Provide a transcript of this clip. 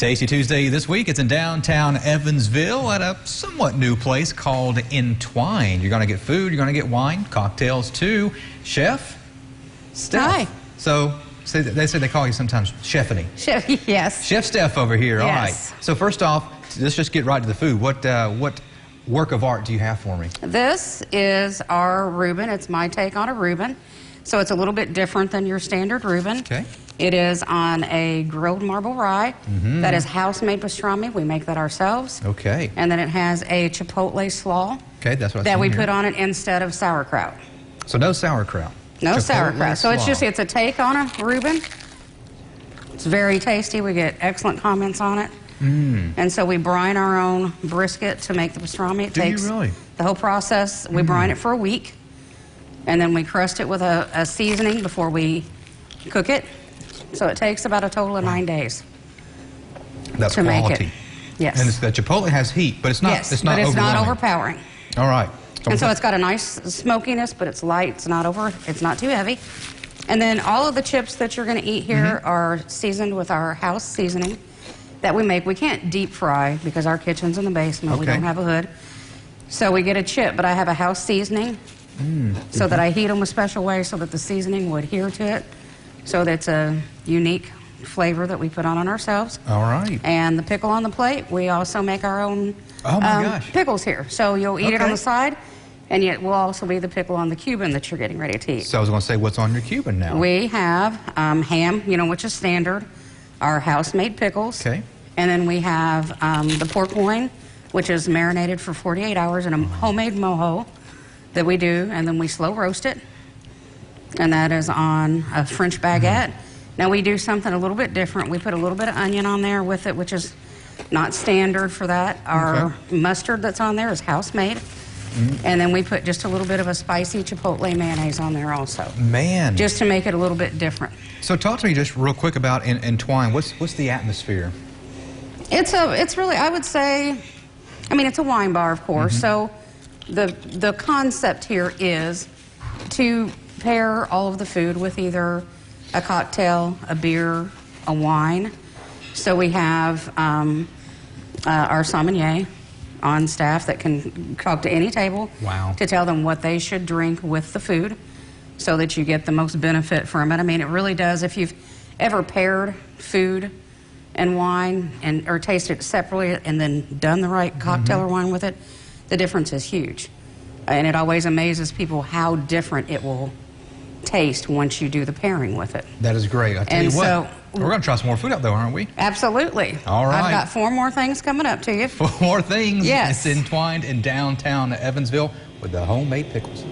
Tasty Tuesday this week. It's in downtown Evansville at a somewhat new place called Entwined. You're going to get food, you're going to get wine, cocktails too. Chef Steph. Hi. So they say they call you sometimes Chefany. Chef, yes. Chef Steph over here. Yes. All right. So first off, let's just get right to the food. What work of art do you have for me? This is our Reuben. It's my take on a Reuben. So it's a little bit different than your standard Reuben. Okay. It is on a grilled marble rye. That is house-made pastrami. We make that ourselves. Okay. And then it has a chipotle slaw. Okay, that's what I that we here. put on it instead of sauerkraut. So no sauerkraut. No Chipotle sauerkraut. So slaw. it's a take on a Reuben. It's very tasty. We get excellent comments on it. And so we brine our own brisket to make the pastrami. It takes you really? the whole process. We brine it for a week, and then we crust it with a seasoning before we cook it. So it takes about a total of 9 days. That's to quality. make it. Yes. And the chipotle has heat, but it's not. Yes, it's not but it's not overwhelming. overpowering. All right. And so it's got a nice smokiness, but it's light. It's not too heavy. And then all of the chips that you're going to eat here are seasoned with our house seasoning that we make. We can't deep fry because our kitchen's in the basement. We don't have a hood. So we get a chip, but I have a house seasoning so that I heat them a special way so that the seasoning will adhere to it. So that's a unique flavor that we put on ourselves. All right. And the pickle on the plate, we also make our own pickles here. So you'll eat it on the side, and yet will also be the pickle on the Cuban that you're getting ready to eat. So I was going to say, what's on your Cuban now? We have ham, which is standard, our house-made pickles. Okay. And then we have the pork loin, which is marinated for 48 hours in a homemade mojo that we do, and then we slow roast it. And that is on a French baguette. Now we do something a little bit different. We put a little bit of onion on there with it, which is not standard for that. Our mustard that's on there is house-made. And then we put just a little bit of a spicy chipotle mayonnaise on there also. Man. Just to make it a little bit different. So talk to me just real quick about Entwined. What's the atmosphere? It's really, I would say, it's a wine bar, of course. So the concept here is to pair all of the food with either a cocktail, a beer, a wine. So we have our sommelier on staff that can talk to any table to tell them what they should drink with the food so that you get the most benefit from it. It really does. If you've ever paired food and wine or tasted it separately and then done the right cocktail or wine with it, the difference is huge. And it always amazes people how different it will taste once you do the pairing with it. That is great. I tell you what, we're going to try some more food out though, aren't we? Absolutely. All right. I've got 4 more things coming up to you. 4 more things. Yes. It's Entwined in downtown Evansville with the homemade pickles.